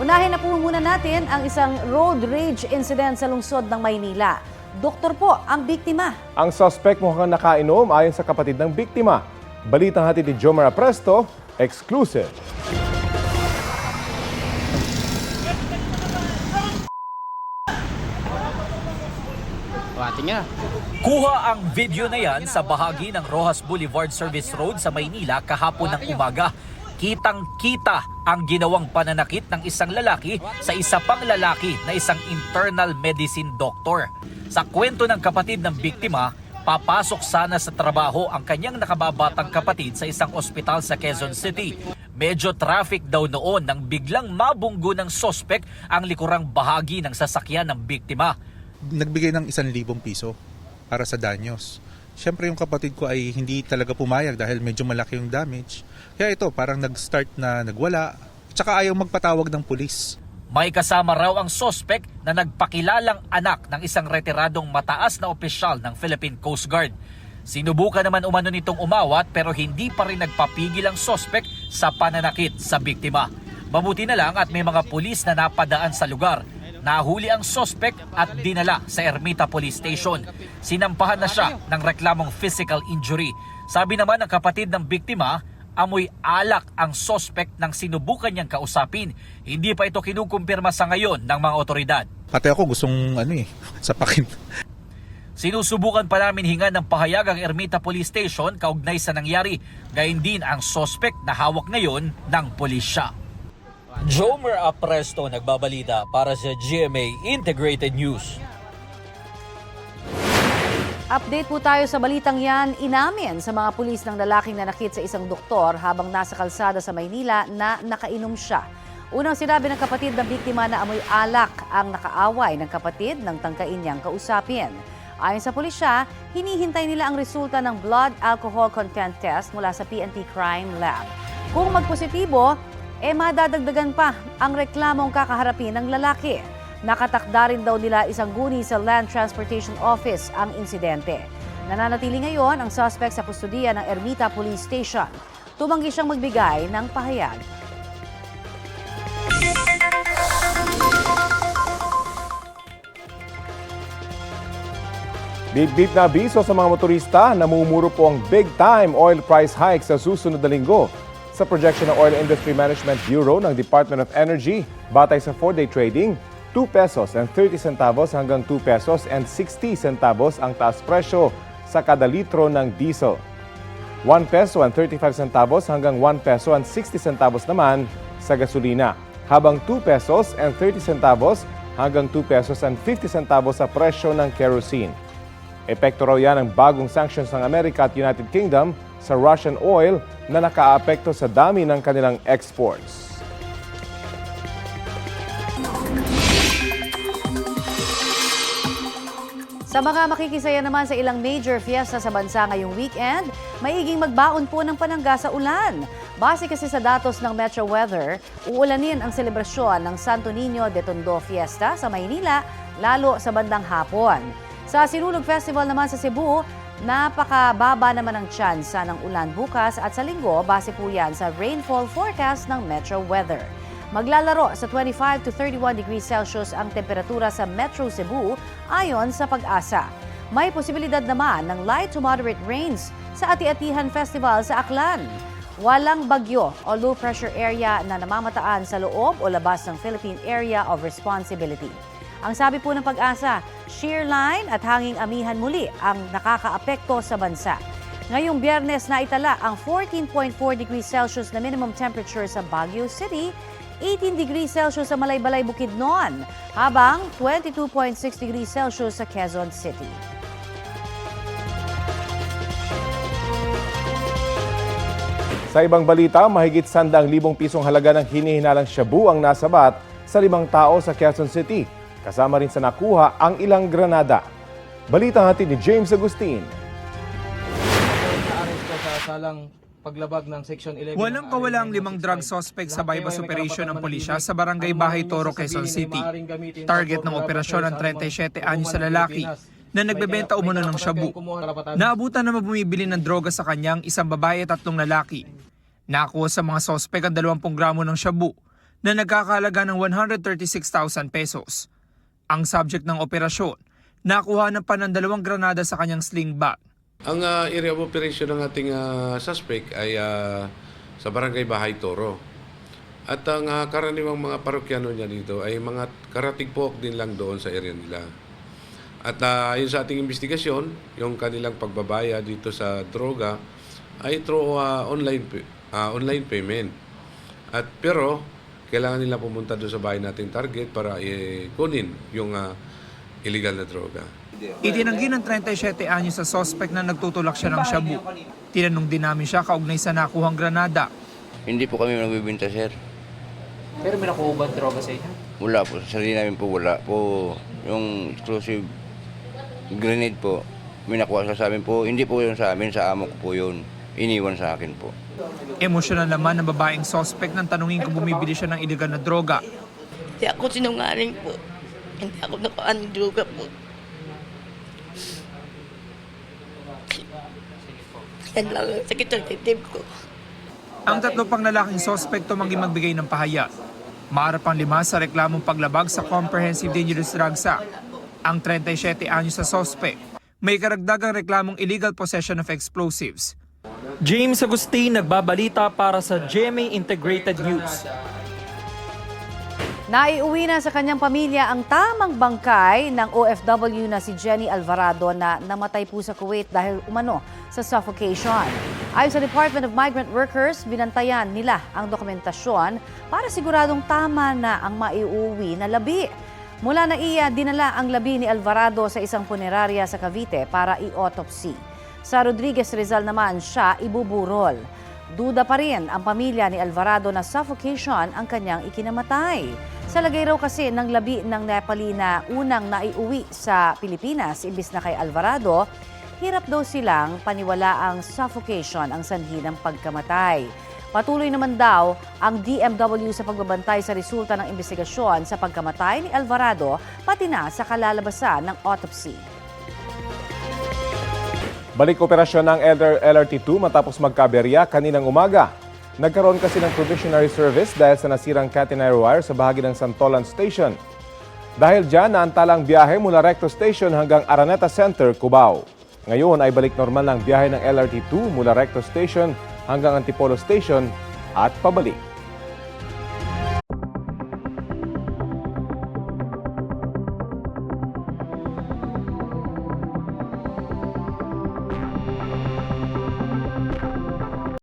Unahin na po muna natin ang isang road rage incident sa lungsod ng Maynila. Doktor po ang biktima. Ang suspect mukhang nakainom ayon sa kapatid ng biktima. Balitang hatid ni Jomar Presto, exclusive. Kuha ang video na yan sa bahagi ng Rojas Boulevard Service Road sa Maynila kahapon ng umaga. Kitang-kita ang ginawang pananakit ng isang lalaki sa isa pang lalaki na isang internal medicine doctor. Sa kwento ng kapatid ng biktima, papasok sana sa trabaho ang kanyang nakababatang kapatid sa isang ospital sa Quezon City. Medyo traffic daw noon nang biglang mabunggo ng sospek ang likurang bahagi ng sasakyan ng biktima. Nagbigay ng 1,000 piso para sa danyos. Siyempre yung kapatid ko ay hindi talaga pumayag dahil medyo malaki yung damage. Kaya ito parang nag-start na nagwala, tsaka ayaw magpatawag ng pulis. May kasama raw ang sospek na nagpakilalang anak ng isang retiradong mataas na opisyal ng Philippine Coast Guard. Sinubukan naman umano nitong umawat pero hindi pa rin nagpapigil ang sospek sa pananakit sa biktima. Mabuti na lang at may mga pulis na napadaan sa lugar. Nahuli ang sospek at dinala sa Ermita Police Station. Sinampahan na siya ng reklamong physical injury. Sabi naman ng kapatid ng biktima, amoy alak ang sospek nang sinubukan niyang kausapin. Hindi pa ito kinukumpirma sa ngayon ng mga otoridad. Pati ako gustong sapakin. Sinusubukan pa namin hinga ng pahayag ang Ermita Police Station kaugnay sa nangyari. Gayun din ang sospek na hawak ngayon ng pulisya. Jomer Apresto nagbabalita para sa GMA Integrated News. Update po tayo sa balitang yan. Inamin sa mga pulis ng lalaking nanakit sa isang doktor habang nasa kalsada sa Maynila na nakainom siya. Unang sinabi ng kapatid ng biktima na amoy alak ang nakaaway ng kapatid ng tangkain niyang kausapin. Ayon sa pulisya, hinihintay nila ang resulta ng blood alcohol content test mula sa PNP Crime Lab. Kung magpositibo, madadagdagan pa ang reklamong kakaharapin ng lalaki. Nakatakda rin daw nila isang guni sa Land Transportation Office ang insidente. Nananatili ngayon ang suspect sa kustudiya ng Ermita Police Station. Tumanggi siyang magbigay ng pahayag. Bip-bip na abiso sa mga motorista, namumuro po ang big-time oil price hike sa susunod na linggo. Sa projection ng Oil Industry Management Bureau ng Department of Energy, batay sa 4-day trading, 2 pesos and 30 centavos hanggang 2 pesos and 60 centavos ang taas presyo sa kada litro ng diesel. 1 peso and 35 centavos hanggang 1 peso and 60 centavos naman sa gasolina, habang 2 pesos and 30 centavos hanggang 2 pesos and 50 centavos sa presyo ng kerosene. Epekto raw yan ng bagong sanctions ng Amerika at United Kingdom sa Russian oil na nakaapekto sa dami ng kanilang exports. Sa mga makikisaya naman sa ilang major fiesta sa bansa ngayong weekend, maiging magbaon po ng panangga sa ulan. Base kasi sa datos ng Metro Weather, uulanin ang selebrasyon ng Santo Niño de Tondo Fiesta sa Maynila, lalo sa bandang hapon. Sa Sinulog Festival naman sa Cebu, napakababa naman ang tsansa ng ulan bukas at sa linggo, base po yan sa rainfall forecast ng Metro Weather. Maglalaro sa 25 to 31 degrees Celsius ang temperatura sa Metro Cebu ayon sa Pag-asa. May posibilidad naman ng light to moderate rains sa Ati-Atihan Festival sa Aklan. Walang bagyo o low pressure area na namamataan sa loob o labas ng Philippine Area of Responsibility. Ang sabi po ng Pag-asa, shear line at hanging amihan muli ang nakakaapekto sa bansa. Ngayong Biyernes na itala ang 14.4 degrees Celsius na minimum temperature sa Baguio City, 18 degrees Celsius sa Malaybalay, Bukidnon, habang 22.6 degrees Celsius sa Quezon City. Sa ibang balita, mahigit 100,000 pisong halaga ng hinihinalang shabu ang nasabat sa 5 tao sa Quezon City. Kasama rin sa nakuha ang ilang granada. Balitang hatid ni James Agustin. Paglabag ng Section 11. Walang kawalang 5 drug suspect sa bypass operation ng pulisya sa Barangay Bahay Toro, Quezon City. Target ng operasyon ang 37 anyos na lalaki na nagbebenta umano ng shabu. Naabutan na bumibili ng droga sa kanyang isang babae at 3 lalaki. Nakuha sa mga suspect ang 20 gramo ng shabu. na nagkakahalaga ng 136,000 pesos. Ang subject ng operasyon, nakuha ng pa ng 2 granada sa kanyang sling bag. Ang area of operation ng ating suspect ay sa Barangay Bahay Toro. At ang karaniwang mga parokyano niya dito ay mga karatigpok din lang doon sa area nila. At yun sa ating investigasyon, yung kanilang pagbabaya dito sa droga ay through online payment. At pero kailangan nila pumunta doon sa bahay nating target para kunin yung illegal na droga. Itinanggi ng 37 anyos sa suspect na nagtutulak siya ng shabu. Tinanong din namin siya kaugnay sa nakuhang granada. Hindi po kami nagbibinta, sir. Pero may nakuha ba droga sa inyo? Wala po. Sa sarili namin po, wala po. Yung exclusive grenade po, may nakuha sa amin po. Hindi po yun sa amin, sa amo ko po yun. Iniwan sa akin po. Emosyonal naman ng babaeng suspect nang tanungin kung bumibili siya ng iligal na droga. Hindi ako sinungaling po. Hindi ako nakaan ng droga po. Yan lang ang sakit ng titib ko. Ang 3 pang lalaking suspect tumanggi magbigay ng pahayag. Maharap ang 5 sa reklamong paglabag sa Comprehensive Dangerous Drugs Act. Ang 37 anyos sa suspect may karagdagang reklamong illegal possession of explosives. James Agustin, nagbabalita para sa GMA Integrated News. Naiuwi na sa kanyang pamilya ang tamang bangkay ng OFW na si Jenny Alvarado na namatay po sa Kuwait dahil umano sa suffocation. Ayon sa Department of Migrant Workers, binantayan nila ang dokumentasyon para siguradong tama na ang maiuwi na labi. Mula na iya, dinala ang labi ni Alvarado sa isang punerarya sa Cavite para i-autopsy. Sa Rodriguez Rizal naman siya ibuburol. Duda pa rin ang pamilya ni Alvarado na suffocation ang kanyang ikinamatay. Sa lagay raw kasi ng labi ng Nepali na unang naiuwi sa Pilipinas imbis na kay Alvarado, hirap daw silang paniwalaang suffocation ang sanhi ng pagkamatay. Patuloy naman daw ang DMW sa pagbabantay sa resulta ng investigasyon sa pagkamatay ni Alvarado pati na sa kalalabasan ng autopsy. Balik operasyon ng LRT-2 matapos magkaberya kaninang umaga. Nagkaroon kasi ng provisionary service dahil sa nasirang catenary wire sa bahagi ng Santolan Station. Dahil dyan, naantala ang biyahe mula Recto Station hanggang Araneta Center, Cubao. Ngayon ay balik normal ng biyahe ng LRT-2 mula Recto Station hanggang Antipolo Station at pabalik.